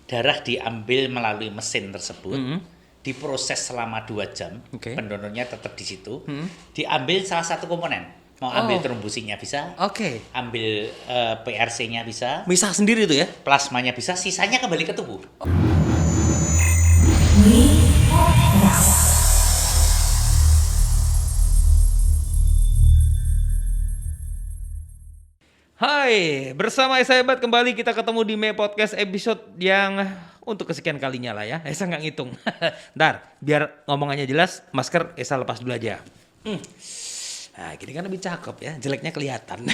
darah diambil melalui mesin tersebut, diproses selama 2 jam, pendonornya tetap di situ, diambil salah satu komponen. Mau ambil trombosiknya bisa, ambil PRC-nya bisa, misah sendiri itu ya, plasmanya bisa, sisanya kembali ke tubuh. Hai, bersama Esa Hebat kembali kita ketemu di Me Podcast episode yang untuk kesekian kalinya lah ya. Esa nggak ngitung. Ntar, biar ngomongannya jelas, masker Esa lepas dulu aja. Nah, gini kan lebih cakep ya, jeleknya kelihatan.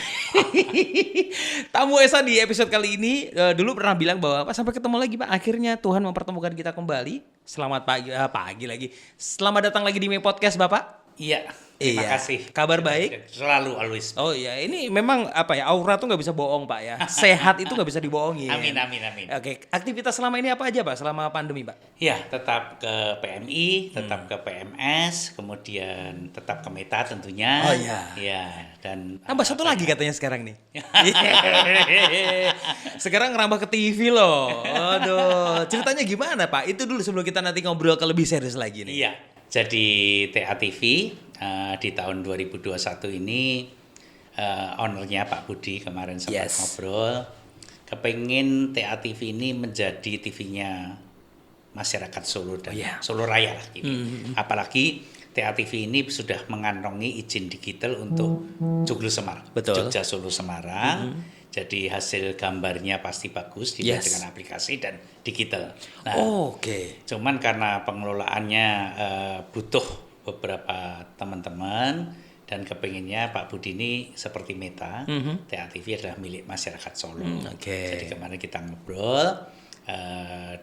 Tamu Esa di episode kali ini dulu pernah bilang bahwa Pak, sampai ketemu lagi Pak. Akhirnya Tuhan mempertemukan kita kembali. Selamat pagi lagi. Selamat datang lagi di Me Podcast Bapak. Iya, terima kasih. Kabar baik? Selalu, always. Oh iya, ini memang apa ya, aura tuh nggak bisa bohong Pak ya. Sehat itu nggak bisa dibohongin. Amin. Oke, aktivitas selama ini apa aja Pak, selama pandemi Pak? Ya, tetap ke PMI, tetap ke PMS, kemudian tetap ke Meta tentunya. Oh iya. Ya, dan Nambah satu lagi katanya sekarang nih. Sekarang ngerambah ke TV loh. Aduh, ceritanya gimana Pak? Itu dulu sebelum kita nanti ngobrol ke lebih serius lagi nih. Iya, jadi TATV di tahun 2021 ini ownernya Pak Budi kemarin sempat ngobrol, kepengen TATV ini menjadi TV-nya masyarakat Solo dan Solo Raya lah gitu. Apalagi TATV ini sudah mengantongi izin digital untuk Joglo Semar, Jogja Solo Semarang. Jadi hasil gambarnya pasti bagus dilihat dengan aplikasi dan digital. Nah, cuman karena pengelolaannya butuh beberapa teman-teman dan kepinginnya Pak Budi ini seperti Meta, TATV adalah milik masyarakat Solo. Jadi kemarin kita ngobrol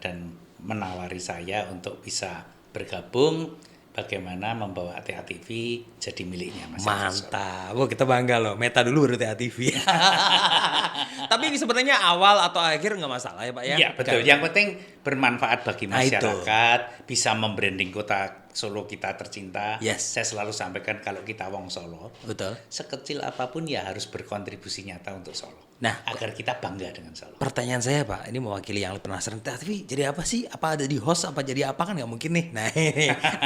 dan menawari saya untuk bisa bergabung. Bagaimana membawa TATV jadi miliknya masyarakat. Mantap, kita bangga loh. Meta dulu baru TATV. Tapi sebenarnya awal atau akhir nggak masalah ya Pak ya? Iya betul, yang penting bermanfaat bagi masyarakat, bisa membranding kota Solo kita tercinta. Saya selalu sampaikan kalau kita wong Solo, sekecil apapun ya harus berkontribusi nyata untuk Solo. Nah, agar kita bangga dengan Solo. Pertanyaan saya Pak, ini mewakili yang penasaran, tapi jadi apa sih? Apa ada di host? Apa jadi apa kan nggak mungkin nih? Nah,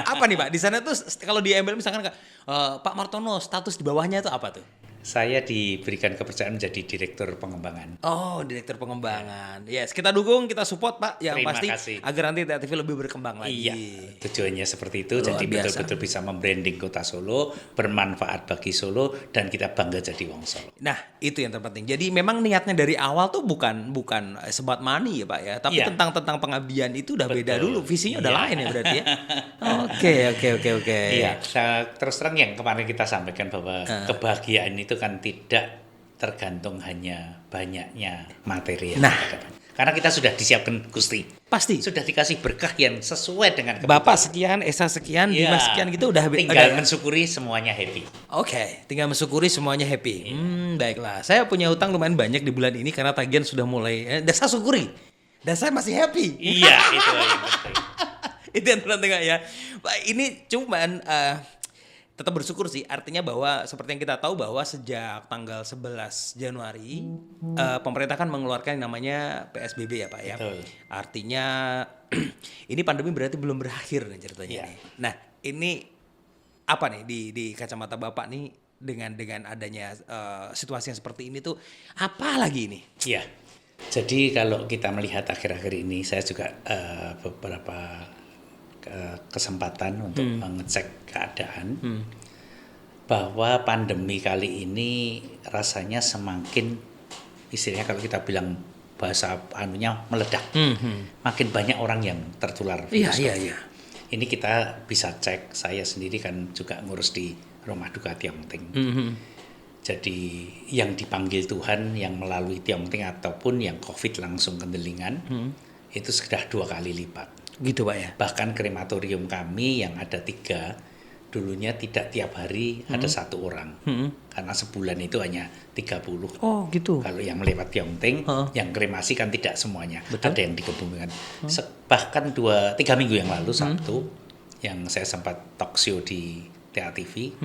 apa nih Pak? Di sana tuh kalau di embel misalkan Pak Martono, status di bawahnya itu apa tuh? Saya diberikan kepercayaan menjadi direktur pengembangan. Oh, direktur pengembangan. Yes, kita dukung, kita support Pak. Yang Terima pasti kasih. Agar nanti TATV lebih berkembang lagi. Iya, tujuannya seperti itu. Jadi betul-betul bisa membranding kota Solo, bermanfaat bagi Solo, dan kita bangga jadi wong Solo. Nah, itu yang terpenting. Jadi memang niatnya dari awal tuh bukan sebat money ya Pak ya, tapi tentang pengabdian itu udah beda dulu. Visinya udah lain ya berarti ya. Oke. Iya, terus terang yang kemarin kita sampaikan bahwa kebahagiaan itu kan tidak tergantung hanya banyaknya materi. Nah, karena kita sudah disiapkan Gusti. Pasti. Sudah dikasih berkah yang sesuai dengan kebutuhan. Bapak sekian, Esa sekian, Dimas sekian gitu udah tinggal mensyukuri semuanya happy. Oke, tinggal mensyukuri semuanya happy. Baiklah. Saya punya utang lumayan banyak di bulan ini karena tagihan sudah mulai. Dan saya syukuri. Dan saya masih happy. Iya, itu yang penting. Itu yang terpenting ya. Ini cuman tetap bersyukur sih, artinya bahwa seperti yang kita tahu bahwa sejak tanggal 11 Januari pemerintah kan mengeluarkan yang namanya PSBB ya Pak ya. Betul. Artinya ini pandemi berarti belum berakhir nih ceritanya nih. Nah, ini apa nih di kacamata Bapak nih dengan adanya situasi yang seperti ini tuh apa lagi ini? Iya. Jadi kalau kita melihat akhir-akhir ini saya juga beberapa kesempatan untuk mengecek keadaan bahwa pandemi kali ini rasanya semakin istilahnya kalau kita bilang bahasa meledak. Makin banyak orang yang tertular virus COVID. Ini kita bisa cek, saya sendiri kan juga ngurus di Rumah Duka Tiongting. Jadi yang dipanggil Tuhan yang melalui Tiongting ataupun yang COVID langsung kendelingan itu sudah 2 kali lipat. Gitu Pak ya. Bahkan krematorium kami yang ada 3 dulunya tidak tiap hari ada 1 orang. Karena sebulan itu hanya 30. Oh gitu. Kalau yang lewat Tiongting, yang kremasi kan tidak semuanya. Ada yang dikebumikan. Bahkan 3 minggu yang lalu Sabtu yang saya sempat talk show di TATV.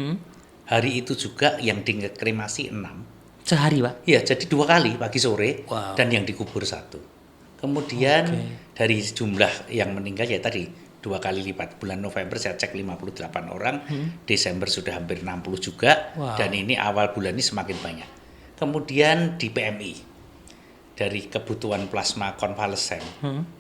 Hari itu juga yang dikremasi 6. Sehari Pak? Iya, jadi 2 kali pagi sore dan yang dikubur 1. Kemudian dari jumlah yang meninggal ya tadi 2 kali lipat. Bulan November saya cek 58 orang, Desember sudah hampir 60 juga, dan ini awal bulan ini semakin banyak. Kemudian di PMI, dari kebutuhan plasma konvalesen,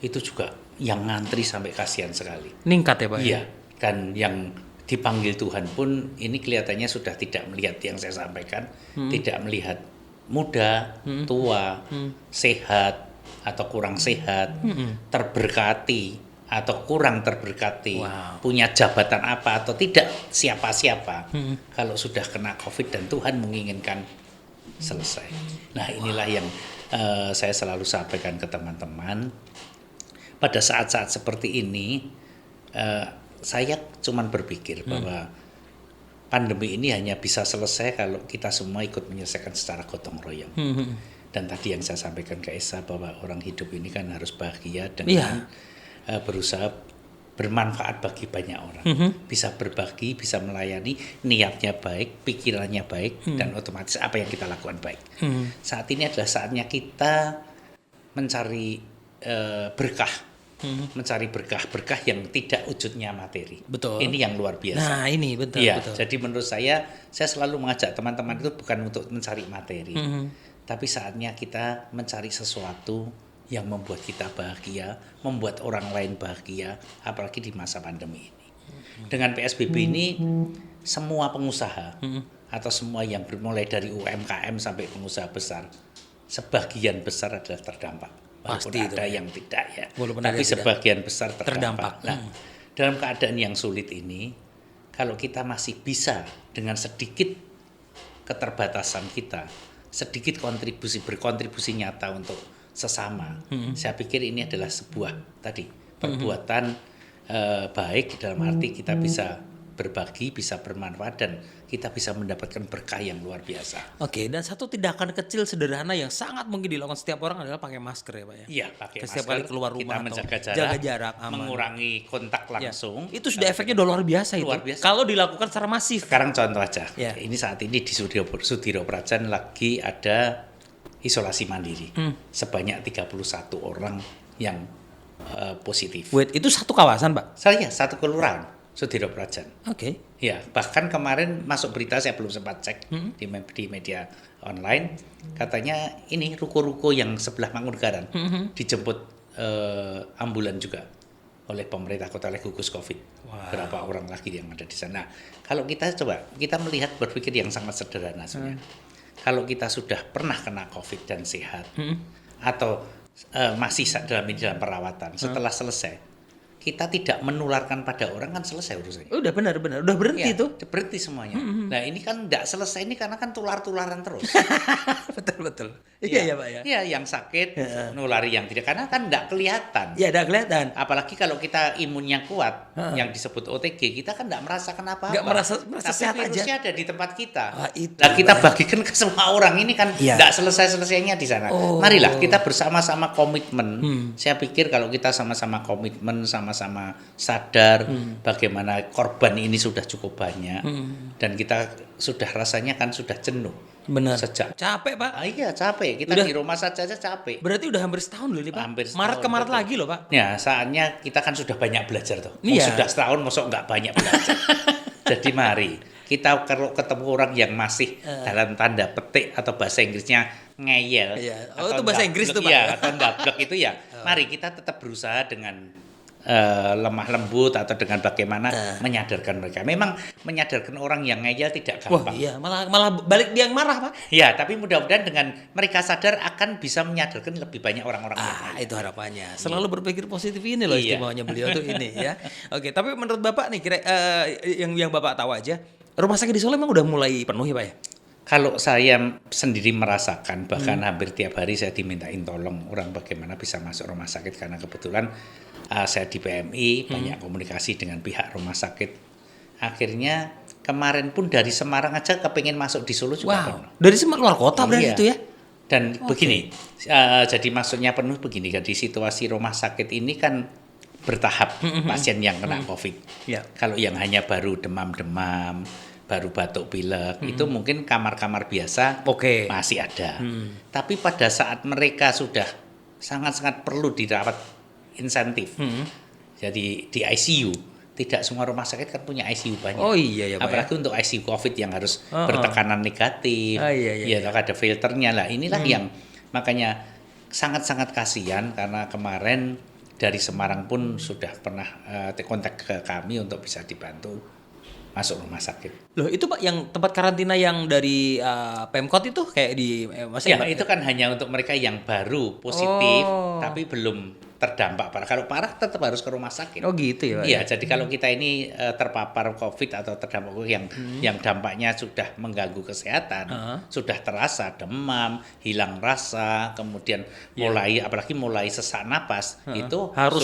itu juga yang ngantri sampai kasihan sekali. Ningkat ya Pak? Iya, dan yang dipanggil Tuhan pun ini kelihatannya sudah tidak melihat yang saya sampaikan, tidak melihat muda, tua, sehat, atau kurang sehat, terberkati, atau kurang terberkati, punya jabatan apa atau tidak siapa-siapa, kalau sudah kena COVID dan Tuhan menginginkan selesai. Nah inilah yang saya selalu sampaikan ke teman-teman. Pada saat-saat seperti ini, saya cuman berpikir bahwa pandemi ini hanya bisa selesai kalau kita semua ikut menyelesaikan secara gotong royong. Dan tadi yang saya sampaikan ke Esa bahwa orang hidup ini kan harus bahagia dengan berusaha bermanfaat bagi banyak orang, bisa berbagi, bisa melayani, niatnya baik, pikirannya baik, dan otomatis apa yang kita lakukan baik. Saat ini adalah saatnya kita mencari berkah, mencari berkah yang tidak wujudnya materi. Betul. Ini yang luar biasa. Nah ini betul. Ya, betul. jadi menurut saya selalu mengajak teman-teman itu bukan untuk mencari materi, tapi saatnya kita mencari sesuatu yang membuat kita bahagia, membuat orang lain bahagia, apalagi di masa pandemi ini. Dengan PSBB ini, semua pengusaha atau semua yang mulai dari UMKM sampai pengusaha besar, sebagian besar adalah terdampak. Walaupun Pasti ada itu, yang tidak ya, walaupun tapi sebagian besar terdampak. Nah, dalam keadaan yang sulit ini, kalau kita masih bisa dengan sedikit keterbatasan kita, sedikit berkontribusi nyata untuk sesama. Saya pikir ini adalah sebuah perbuatan baik, dalam arti kita bisa berbagi, bisa bermanfaat, dan kita bisa mendapatkan berkah yang luar biasa. Oke, dan satu tindakan kecil sederhana yang sangat mungkin dilakukan setiap orang adalah pakai masker ya Pak ya? Iya, pakai masker. Setiap kali keluar rumah, kita menjaga jaga jarak, aman. mengurangi kontak langsung. Ya. Itu sudah efeknya udah luar biasa itu. Luar biasa. Kalau dilakukan secara masif. Sekarang contoh aja, Ya. ini saat ini di Sudiro Prajan lagi ada isolasi mandiri, sebanyak 31 orang yang positif. Wait, itu satu kawasan Pak? Saya satu kelurahan Sudiro Prajan. Oke. Ya, bahkan kemarin masuk berita, saya belum sempat cek di media online, katanya ini ruko-ruko yang sebelah Mangkunegaran dijemput ambulan juga oleh pemerintah kota oleh gugus COVID. Berapa orang lagi yang ada di sana. Kalau kita melihat berpikir yang sangat sederhana sebenarnya. Kalau kita sudah pernah kena COVID dan sehat, atau masih dalam perawatan, setelah selesai, kita tidak menularkan pada orang, kan selesai urusannya. Udah benar, udah berhenti Ya, tuh. berhenti semuanya. Nah ini kan tidak selesai ini karena kan tular-tularan terus. betul. Iya ya Pak ya. Iya, yang sakit nulari yang tidak, karena kan tidak kelihatan. Iya, udah kelihatan. Apalagi kalau kita imunnya kuat, yang disebut OTG, kita kan tidak merasakan apa-apa. Nggak merasa tapi sehat aja. virusnya ada di tempat kita. Itu, nah, kita Pak. bagikan ke semua orang, ini kan tidak selesai-selesainya di sana. Marilah kita bersama-sama komitmen. Saya pikir kalau kita sama-sama komitmen, sama-sama sadar bagaimana korban ini sudah cukup banyak, dan kita sudah rasanya kan sudah jenuh. Benar. Sejak Capek Pak. iya capek, kita Udah. di rumah saja capek. Berarti udah hampir setahun loh ini Pak. Hampir setahun, Maret ke Maret betul. lagi loh Pak. Ya, saatnya kita kan sudah banyak belajar tuh. Iya. Sudah setahun, mosok nggak banyak belajar. Jadi mari kita kalau ketemu orang yang masih dalam tanda petik atau bahasa Inggrisnya ngeyel. Iya. Oh, atau itu bahasa Inggris tuh, Pak. Iya, atau ndablek itu ya. Mari kita tetap berusaha dengan lemah lembut atau dengan bagaimana menyadarkan mereka. Memang menyadarkan orang yang ngeyel tidak Wah gampang. iya, malah balik dia yang marah Pak. Ya, tapi mudah-mudahan dengan mereka sadar akan bisa menyadarkan lebih banyak orang-orang yang lain. Itu harapannya. Selalu berpikir positif ini loh Iya. istimewanya beliau tuh ini ya. Oke, tapi menurut Bapak nih yang Bapak tahu aja, rumah sakit di Solo memang udah mulai penuh ya Pak ya? Kalau saya sendiri merasakan, bahkan hampir tiap hari saya dimintain tolong orang bagaimana bisa masuk rumah sakit, karena kebetulan saya di PMI banyak komunikasi dengan pihak rumah sakit. Akhirnya kemarin pun dari Semarang aja kepengen masuk di Solo juga penuh. Dari luar kota berarti Iya. itu ya? Dan begini, jadi maksudnya penuh begini, di situasi rumah sakit ini kan bertahap pasien yang kena COVID. Iya. Kalau yang hanya baru demam-demam, baru batuk pilek, itu mungkin kamar-kamar biasa Oke. masih ada. Tapi pada saat mereka sudah sangat-sangat perlu didapat insentif. Jadi di ICU, tidak semua rumah sakit kan punya ICU banyak. Oh iya ya Pak. Apalagi untuk ICU COVID yang harus bertekanan negatif. Iya. Ya ada filternya lah. Inilah yang makanya sangat-sangat kasihan karena kemarin dari Semarang pun sudah pernah kontak ke kami untuk bisa dibantu masuk rumah sakit. Loh itu Pak yang tempat karantina yang dari Pemkot itu kayak di Ya itu kan hanya untuk mereka yang baru positif tapi belum terdampak parah. Kalau parah tetap harus ke rumah sakit. Oh gitu ya Pak. Iya, jadi kalau kita ini terpapar COVID atau terdampak COVID yang dampaknya sudah mengganggu kesehatan, sudah terasa demam, hilang rasa, kemudian apalagi mulai sesak napas, itu harus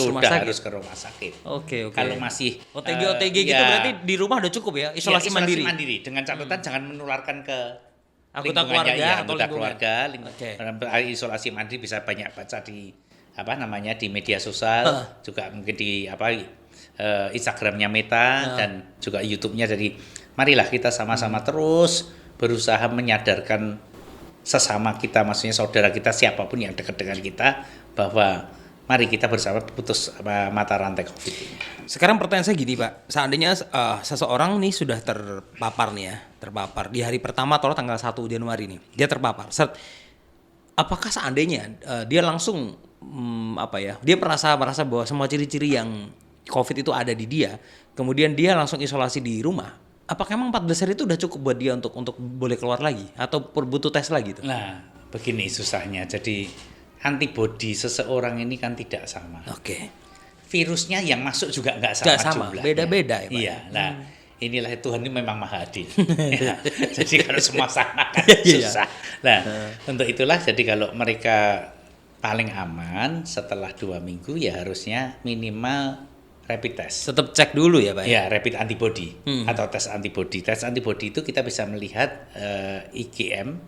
ke rumah sakit. Oke. Kalau masih OTG gitu berarti di rumah udah cukup ya, isolasi mandiri. Dengan catatan jangan menularkan ke anggota keluarga, isolasi mandiri bisa banyak baca di di media sosial, juga mungkin di Instagramnya Meta dan juga YouTube-nya. Jadi marilah kita sama-sama terus berusaha menyadarkan sesama kita, maksudnya saudara kita siapapun yang dekat dengan kita, bahwa mari kita bersama putus mata rantai COVID ini. Sekarang pertanyaan saya gini Pak, seandainya seseorang nih sudah terpapar di hari pertama atau tanggal 1 Januari nih, dia terpapar. Apakah seandainya dia langsung dia merasa bahwa semua ciri-ciri yang COVID itu ada di dia, kemudian dia langsung isolasi di rumah, apakah emang 14 hari itu udah cukup buat dia untuk boleh keluar lagi atau butuh tes lagi tuh? Nah, begini susahnya. Jadi antibodi seseorang ini kan tidak sama. Oke. Virusnya yang masuk juga nggak sama jumlahnya. Beda-beda ya Pak. Iya. Nah, inilah Tuhan ini memang maha adil. Ya, jadi kalau semua sama kan susah. Nah, untuk itulah jadi kalau mereka paling aman setelah 2 minggu ya harusnya minimal rapid test. Tetap cek dulu ya Pak? Ya, rapid antibody atau tes antibody. Tes antibody itu kita bisa melihat IgM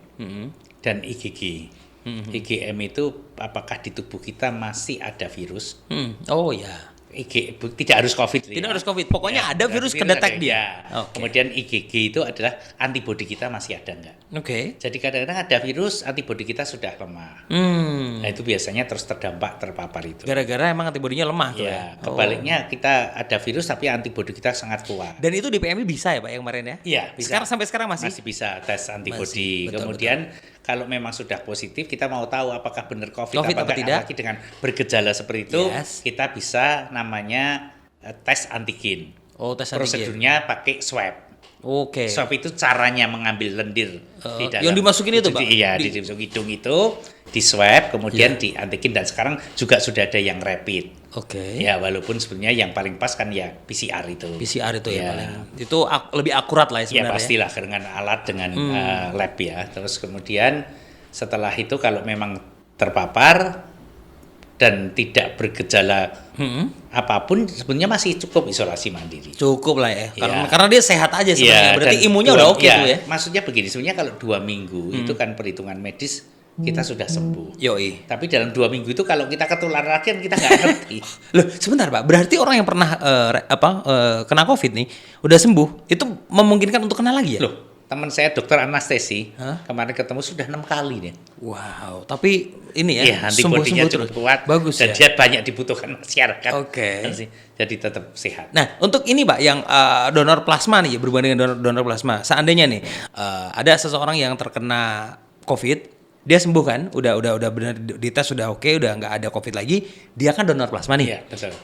dan IgG. IgM itu apakah di tubuh kita masih ada virus? Oh ya. Tidak harus COVID. Tidak harus COVID, pokoknya ada virus kedetek dia. Okay. Kemudian IgG itu adalah antibodi kita masih ada enggak? Oke. Jadi kadang-kadang ada virus, antibodi kita sudah lemah. Nah itu biasanya terus terpapar itu. Gara-gara emang antibodinya lemah tuh ya? Kebaliknya kita ada virus tapi antibodi kita sangat kuat. Dan itu di PMI bisa ya Pak yang kemarin ya? Iya bisa. Sampai sekarang masih bisa tes antibodi. Kemudian kalau memang sudah positif, kita mau tahu apakah benar COVID apa tidak. Lagi dengan bergejala seperti itu, kita bisa namanya tes antigen. Tes antigen. Prosedurnya pakai swab. Oke. Swab itu caranya mengambil lendir di dalam. Yang dimasukin itu Pak? Iya, di hidung itu, di swab, kemudian di antigen, dan sekarang juga sudah ada yang rapid. Oke. Ya, walaupun sebenarnya yang paling pas kan ya PCR itu. PCR itu ya paling. Itu lebih akurat lah ya sebenarnya. Ya pastilah dengan alat, dengan lab ya. Terus kemudian setelah itu kalau memang terpapar dan tidak bergejala apapun, sebenarnya masih cukup isolasi mandiri. Cukup lah ya. Karena dia sehat aja sebenarnya. Berarti imunnya udah oke tuh ya. Maksudnya begini, sebenarnya kalau 2 minggu itu kan perhitungan medis kita sudah sembuh. Yoi. Tapi dalam 2 minggu itu kalau kita ketularan lagi kita nggak ngerti. Loh, sebentar Pak. Berarti orang yang pernah kena COVID nih udah sembuh, itu memungkinkan untuk kena lagi ya? Loh, teman saya dokter anestesi kemarin ketemu sudah 6 kali nih. Wow, tapi ini ya, antibodinya cukup kuat. Bagus dan ya. dia banyak dibutuhkan masyarakat. Oke. Jadi tetap sehat. Nah, untuk ini Pak, yang donor plasma nih, berhubungan dengan donor plasma. Seandainya nih ada seseorang yang terkena COVID, dia sembuh kan, udah benar dites sudah oke, udah nggak ada COVID lagi, dia kan donor plasma nih. Iya, betul.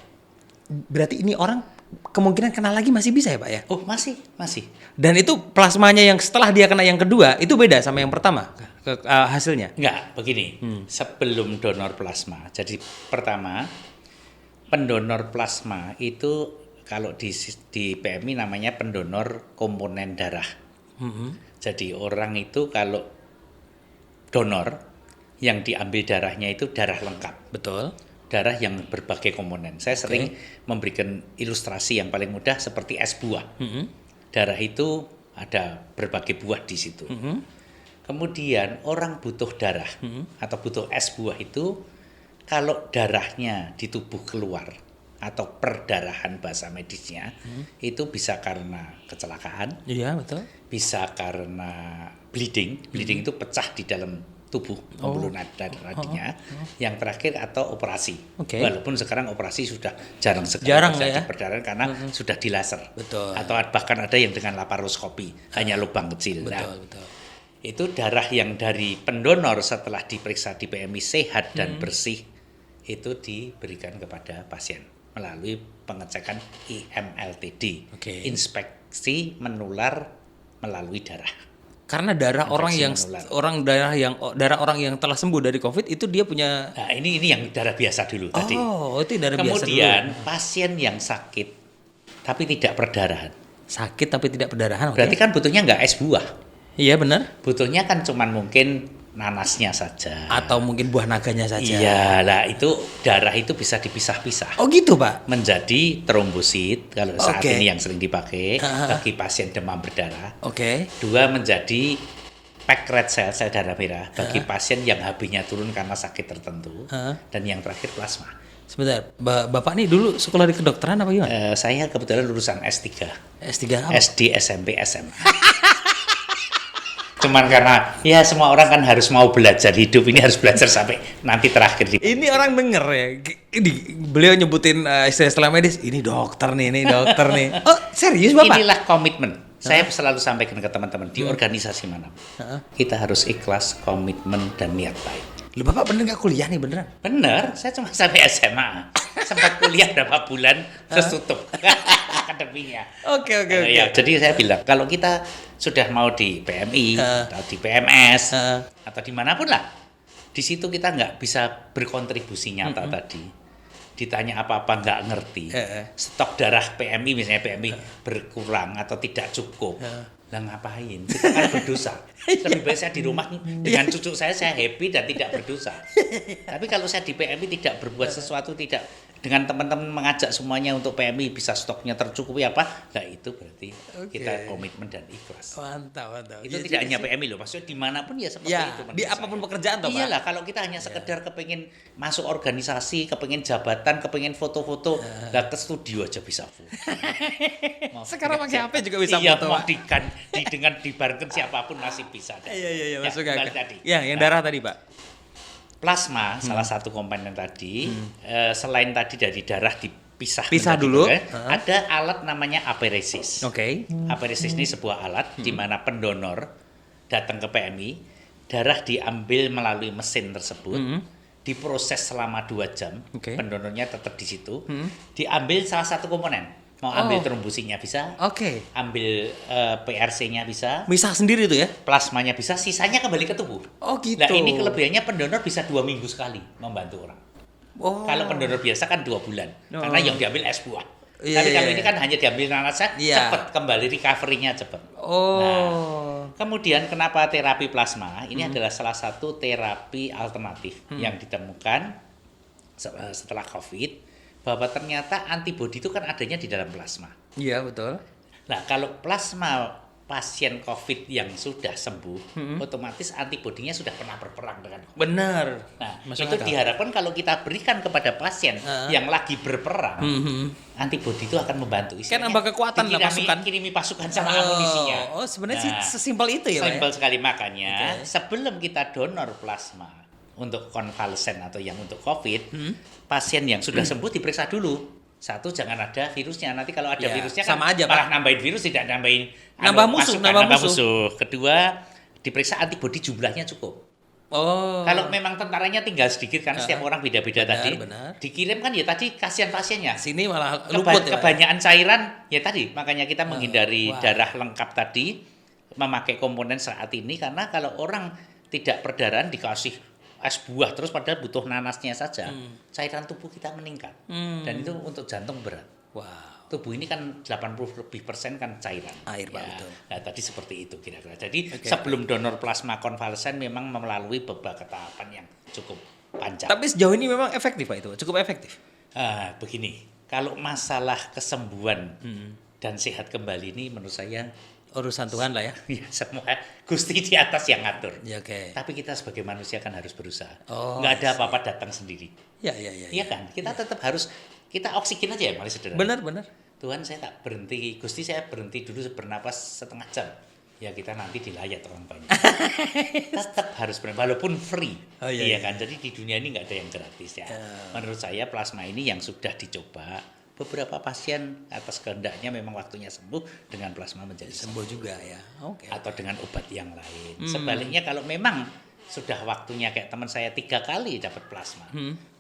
Berarti ini orang kemungkinan kena lagi masih bisa ya Pak ya? Oh masih. Dan itu plasmanya yang setelah dia kena yang kedua itu beda sama yang pertama hasilnya? Enggak, begini. Sebelum donor plasma, jadi pertama pendonor plasma itu kalau di PMI namanya pendonor komponen darah. Jadi orang itu kalau donor yang diambil darahnya itu darah lengkap. Betul. Darah yang berbagai komponen. Saya sering memberikan ilustrasi yang paling mudah seperti es buah. Darah itu ada berbagai buah di situ. Kemudian orang butuh darah atau butuh es buah itu kalau darahnya di tubuh keluar atau perdarahan bahasa medisnya itu bisa karena kecelakaan. Iya, betul. Bisa karena bleeding. Bleeding itu pecah di dalam tubuh, pembuluh nadinya. Yang terakhir atau operasi. Walaupun sekarang operasi sudah jarang sekali terjadi perdarahan karena sudah di laser. Betul. Atau bahkan ada yang dengan laparoskopi, hanya lubang kecil. Betul. Itu darah yang dari pendonor setelah diperiksa di PMI sehat dan bersih itu diberikan kepada pasien melalui pengecekan IMLTD, inspeksi menular melalui darah. Karena darah orang yang telah sembuh dari COVID itu dia punya. Nah, ini yang darah biasa dulu tadi. Oh, itu darah biasa dulu. Kemudian pasien yang sakit tapi tidak perdarahan. Sakit tapi tidak perdarahan. Berarti kan butuhnya nggak es buah. Iya benar. Butuhnya kan cuman mungkin nanasnya saja. Atau mungkin buah naganya saja. Iya, lah itu darah itu bisa dipisah-pisah. Oh gitu Pak? Menjadi trombosit, kalau saat ini yang sering dipakai bagi pasien demam berdarah. Dua menjadi packed red cell, sel darah merah, bagi pasien yang HB-nya turun karena sakit tertentu. Dan yang terakhir plasma. Sebentar, Bapak nih dulu sekolah di kedokteran apa gimana? Saya kebetulan lulusan S3. S3 apa? SD, SMP, SMA. Cuman karena ya semua orang kan harus mau belajar hidup, ini harus belajar sampai nanti terakhir. Ini orang denger ya, beliau nyebutin istilah medis, ini dokter nih. Oh serius Bapak? Inilah komitmen. Saya selalu sampaikan ke teman-teman di organisasi mana. Kita harus ikhlas, komitmen, dan niat baik. Lu Bapak bener gak kuliah nih beneran? Bener, saya cuma sampai SMA. Sempat kuliah berapa bulan, terus tutup akademinya. Oke. Ya, jadi saya bilang, kalau kita sudah mau di PMI, atau di PMS, atau dimanapun lah, di situ kita nggak bisa berkontribusi nyata tadi. Ditanya apa-apa nggak ngerti. Stok darah PMI, misalnya PMI berkurang atau tidak cukup. Lah ngapain? Kita kan berdosa. Lebih baik saya di rumah dengan cucu saya happy dan tidak berdosa. Tapi kalau saya di PMI tidak berbuat sesuatu, tidak dengan teman-teman mengajak semuanya untuk PMI bisa stoknya tercukupi apa, nah itu berarti kita komitmen dan ikhlas. Mantap. Itu tidak hanya PMI loh, maksudnya dimanapun ya seperti itu. Di apapun pekerjaan toh Pak? Iyalah, kalau kita hanya sekedar kepengin masuk organisasi, kepengin jabatan, kepengin foto-foto, ke studio aja bisa foto. Sekarang pakai HP juga bisa foto. Iya, mau dibarengkan siapapun masih bisa. Iya, masuk akal. Tadi. Ya, yang darah tadi Pak. Plasma salah satu komponen tadi, selain tadi dari darah dipisah dulu, ada alat namanya aperesis. Aperesis ini sebuah alat di mana pendonor datang ke PMI, darah diambil melalui mesin tersebut, diproses selama 2 jam, pendonornya tetap di situ, diambil salah satu komponen. Mau ambil trombosinya bisa, ambil PRC-nya bisa, sendiri tuh ya, plasmanya bisa, sisanya kembali ke tubuh. Oh gitu. Nah ini kelebihannya pendonor bisa 2 minggu sekali membantu orang. Kalau pendonor biasa kan 2 bulan, karena yang diambil es buah. Tapi kalau ini kan hanya diambil nanasnya, cepat kembali recovery-nya cepat. Nah, kemudian kenapa terapi plasma? Ini adalah salah satu terapi alternatif yang ditemukan setelah COVID. Bahwa ternyata antibodi itu kan adanya di dalam plasma. Iya, betul. Nah, kalau plasma pasien COVID yang sudah sembuh, otomatis antibodinya sudah pernah berperang dengan COVID. Benar. Nah, itu diharapkan kalau kita berikan kepada pasien yang lagi berperang, antibodi itu akan membantu. Kan nambah kekuatan lah pasukan. Kirimi pasukan sama amunisinya. Oh, sebenarnya sih sesimpel itu ya, Pak? Simpel sekali, makanya sebelum kita donor plasma untuk konvalesen atau yang untuk COVID, pasien yang sudah sembuh diperiksa dulu. Satu, jangan ada virusnya. Nanti kalau ada virusnya kan sama aja, malah nambahin virus, tidak nambahin nambah musuh. Kedua, diperiksa antibodi jumlahnya cukup. Kalau memang tentaranya tinggal sedikit, kan setiap orang beda-beda tadi. Dikirim kan ya tadi kasihan pasiennya. Sini malah luput kebanyakan cairan ya tadi. Makanya kita menghindari darah lengkap tadi, memakai komponen saat ini, karena kalau orang tidak perdarahan dikasih es buah terus padahal butuh nanasnya saja, cairan tubuh kita meningkat. Dan itu untuk jantung berat. Tubuh ini kan 80% kan cairan. Air, Pak, betul. Nah, tadi seperti itu kira-kira. Jadi sebelum donor plasma konvalesen memang melalui beberapa tahapan yang cukup panjang. Tapi sejauh ini memang efektif Pak itu, cukup efektif. Begini, kalau masalah kesembuhan dan sehat kembali ini menurut saya urusan Tuhan lah ya. Ya, semua Gusti di atas yang ngatur. Ya, Tapi kita sebagai manusia kan harus berusaha. Nggak ada apa-apa datang sendiri. Iya kan? Kita tetap harus, kita oksigen aja ya, paling sederhana. Benar. Tuhan, saya tak berhenti, Gusti saya berhenti dulu bernapas setengah jam. ya kita nanti dilayat orang banyak. Tetap harus walaupun free. Oh, iya, kan. Jadi di dunia ini nggak ada yang gratis ya. Menurut saya plasma ini yang sudah dicoba, beberapa pasien atas kehendaknya memang waktunya sembuh dengan plasma menjadi Sembuh juga ya. Oke. atau dengan obat yang lain. Sebaliknya kalau memang sudah waktunya kayak teman saya 3 kali dapat plasma,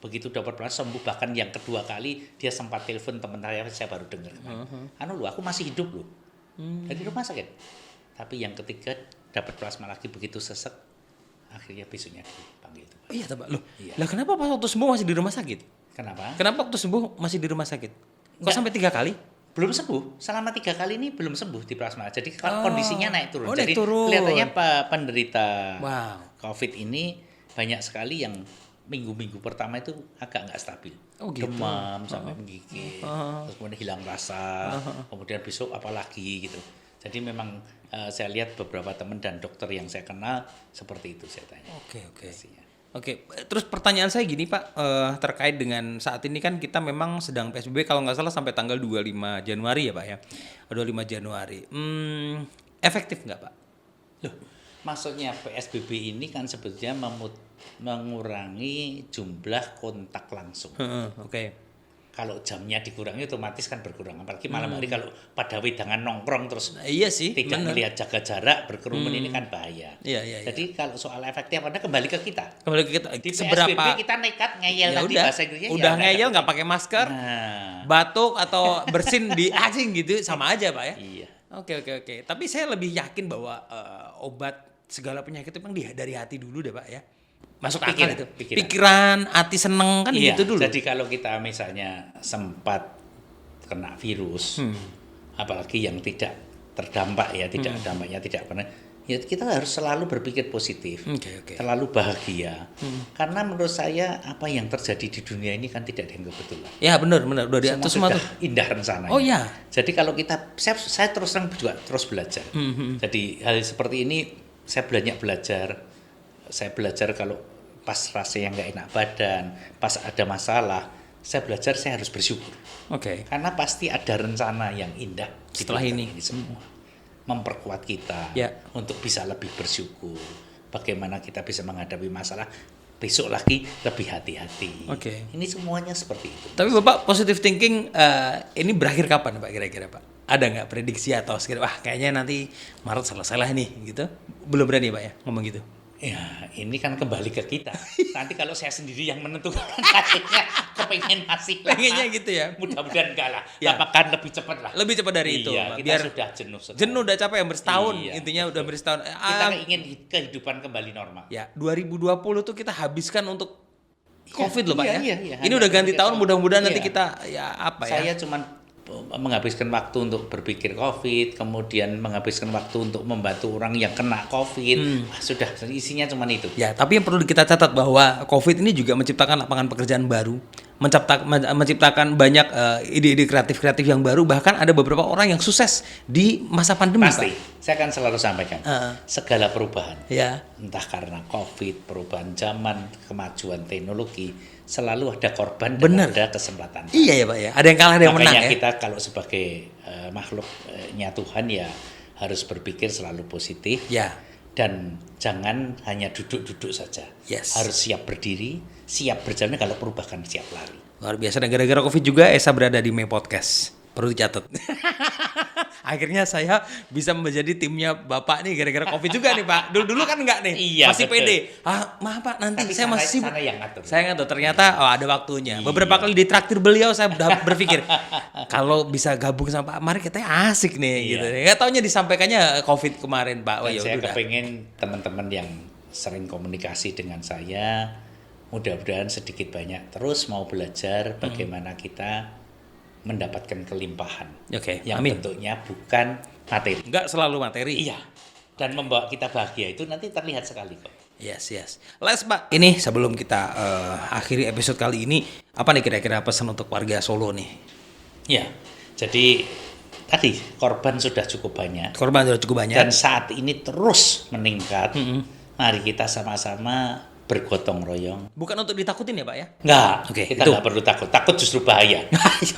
begitu dapat plasma sembuh, bahkan yang kedua kali dia sempat telepon teman saya baru dengar, aku masih hidup loh, dari rumah sakit. Tapi yang ketiga dapat plasma lagi begitu sesek, akhirnya besoknya dipanggil itu. Iya, Pak. Loh. Lah kenapa pas waktu sembuh masih di rumah sakit? Kenapa? Kenapa waktu sembuh masih di rumah sakit? Kok Enggak. sampai 3 kali? Belum sembuh. Selama 3 kali ini belum sembuh di plasma. Jadi kondisinya naik turun. Oh, naik Jadi turun. kelihatannya penderita Wow. COVID ini banyak sekali yang minggu-minggu pertama itu agak nggak stabil. Oh, gitu. Demam sampai menggigil, terus kemudian hilang rasa, kemudian besok apalagi gitu. Jadi memang saya lihat beberapa teman dan dokter yang saya kenal seperti itu saya tanya. Oke. Kondisinya. Oke, terus pertanyaan saya gini Pak, terkait dengan saat ini kan kita memang sedang PSBB kalau nggak salah sampai tanggal 25 Januari ya Pak ya, 25 Januari. Efektif nggak Pak? Loh, maksudnya PSBB ini kan sebetulnya mengurangi jumlah kontak langsung. Oke. Kalau jamnya dikurangi otomatis kan berkurang. Apalagi malam hari kalau pada wedangan nongkrong terus Iya sih, tidak bener. melihat jaga jarak berkerumun ini kan bahaya. Iya. Jadi kalau soal efektif karena kembali ke kita. Kembali ke kita, Di seberapa? PSBB kita nekat ngeyel Ya nanti udah, bahasa Inggrisnya udah ya ngeyel nggak pakai masker, Nah, batuk atau bersin di asing gitu sama aja Pak ya. iya. Oke. Tapi saya lebih yakin bahwa obat segala penyakit itu memang dari hati dulu deh Pak ya. Masuk akal itu. Pikiran, hati seneng kan Iya, gitu dulu. jadi kalau kita misalnya sempat kena virus, apalagi yang tidak terdampak ya, dampaknya tidak pernah, ya kita harus selalu berpikir positif, Oke. selalu bahagia. Karena menurut saya apa yang terjadi di dunia ini kan tidak ada yang kebetulan. Ya benar, udah diatur semua sudah tuh. indah rencananya. Oh ya. Jadi kalau kita, saya terus terang juga terus belajar. Jadi hal seperti ini saya banyak belajar. Saya belajar kalau pas rasanya nggak enak badan, pas ada masalah, saya belajar saya harus bersyukur. Oke. Karena pasti ada rencana yang indah Setelah di ini. semua. Memperkuat kita Ya. untuk bisa lebih bersyukur. Bagaimana kita bisa menghadapi masalah besok lagi lebih hati-hati. Oke. Ini semuanya seperti itu. Tapi Bapak positive thinking ini berakhir kapan Pak kira-kira Pak? Ada nggak prediksi atau sekira wah kayaknya nanti Maret selesai lah nih gitu? Belum berani Pak ya ngomong gitu? Ya, ini kan kembali ke kita. Nanti kalau saya sendiri yang menentukan, kayaknya kepengen masih lama. Pengennya gitu ya? Mudah-mudahan enggak lah. Ya. Bahkan lebih cepat lah. Lebih cepat dari itu Iya, Pak. kita Biar sudah jenuh sekali. jenuh udah capek yang bersetahun Iya, intinya udah betul. bersetahun. Kita ingin kehidupan kembali normal. Ya 2020 tuh kita habiskan untuk COVID loh Pak ya. Iya. Ini udah ganti tahun mudah-mudahan nanti Iya. kita ya apa ya? Saya cuman menghabiskan waktu untuk berpikir COVID, kemudian menghabiskan waktu untuk membantu orang yang kena COVID. Sudah, isinya cuman itu. Ya, tapi yang perlu kita catat bahwa COVID ini juga menciptakan lapangan pekerjaan baru, menciptakan banyak ide-ide kreatif yang baru, bahkan ada beberapa orang yang sukses di masa pandemi. Pasti, Pak. saya akan selalu sampaikan, segala perubahan, Ya, entah karena COVID, perubahan zaman, kemajuan teknologi, selalu ada korban dan Bener. ada kesempatan. iya ya Pak ya. Ada yang kalah, ada yang menang Makanya ya. kita kalau sebagai makhluknya Tuhan ya harus berpikir selalu positif. Ya, Dan jangan hanya duduk-duduk saja. Yes. Harus siap berdiri, siap berjalan, kalau perubahan siap lari. luar biasa. Dan gara-gara COVID juga Esa berada di May Podcast. Perlu dicatat. Akhirnya saya bisa menjadi timnya Bapak nih gara-gara COVID juga nih Pak. Dulu kan enggak nih. Iya, masih betul. pede. Maaf Pak, nanti Tapi saya masih sibuk. sana yang ngatur. Saya ngatur. Ternyata ada waktunya. Iya. Beberapa kali ditraktir beliau saya udah berpikir kalau bisa gabung sama Pak Mari kita asik nih Iya. gitu. Enggak taunya disampaikannya COVID kemarin Pak. Oh, Dan ya saya udah. kepengen teman-teman yang sering komunikasi dengan saya, mudah-mudahan sedikit banyak terus mau belajar bagaimana kita mendapatkan kelimpahan. Oke, Yang amin. bentuknya bukan materi. Enggak selalu materi. Iya. Dan membawa kita bahagia itu nanti terlihat sekali kok. Yes. Les Pak. Ini sebelum kita akhiri episode kali ini, apa nih kira-kira pesan untuk warga Solo nih? Ya. Jadi tadi korban sudah cukup banyak. Korban sudah cukup banyak. Dan saat ini terus meningkat. Mari kita sama-sama bergotong royong. Bukan untuk ditakutin ya Pak ya? Enggak, Oke, kita itu. nggak perlu takut. Takut justru bahaya.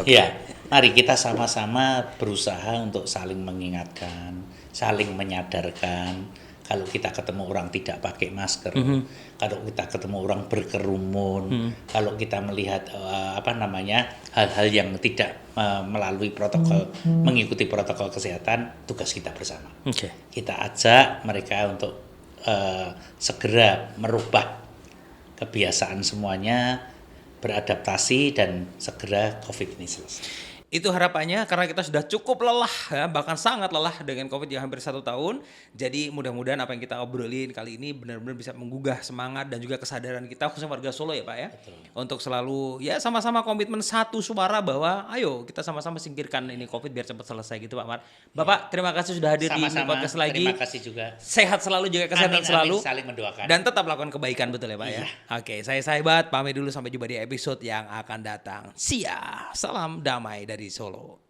Oke. Ya, mari kita sama-sama berusaha untuk saling mengingatkan, saling menyadarkan. Kalau kita ketemu orang tidak pakai masker, kalau kita ketemu orang berkerumun, kalau kita melihat hal-hal yang tidak melalui protokol, mengikuti protokol kesehatan, tugas kita bersama. Kita ajak mereka untuk segera merubah kebiasaan semuanya, beradaptasi dan segera COVID ini selesai. Itu harapannya karena kita sudah cukup lelah ya, bahkan sangat lelah dengan COVID yang hampir 1 tahun. Jadi mudah-mudahan apa yang kita obrolin kali ini benar-benar bisa menggugah semangat dan juga kesadaran kita khususnya warga Solo ya Pak ya. Betul. Untuk selalu ya sama-sama komitmen satu suara bahwa ayo kita sama-sama singkirkan ini COVID biar cepat selesai gitu Pak Mar. Bapak terima kasih sudah hadir di podcast lagi. Terima kasih juga. Sehat selalu, jaga kesehatan selalu. Saling mendoakan. Dan tetap lakukan kebaikan betul ya Pak ya. Oke, saya Sahabat pamit dulu sampai jumpa di episode yang akan datang. Salam damai dari Solo.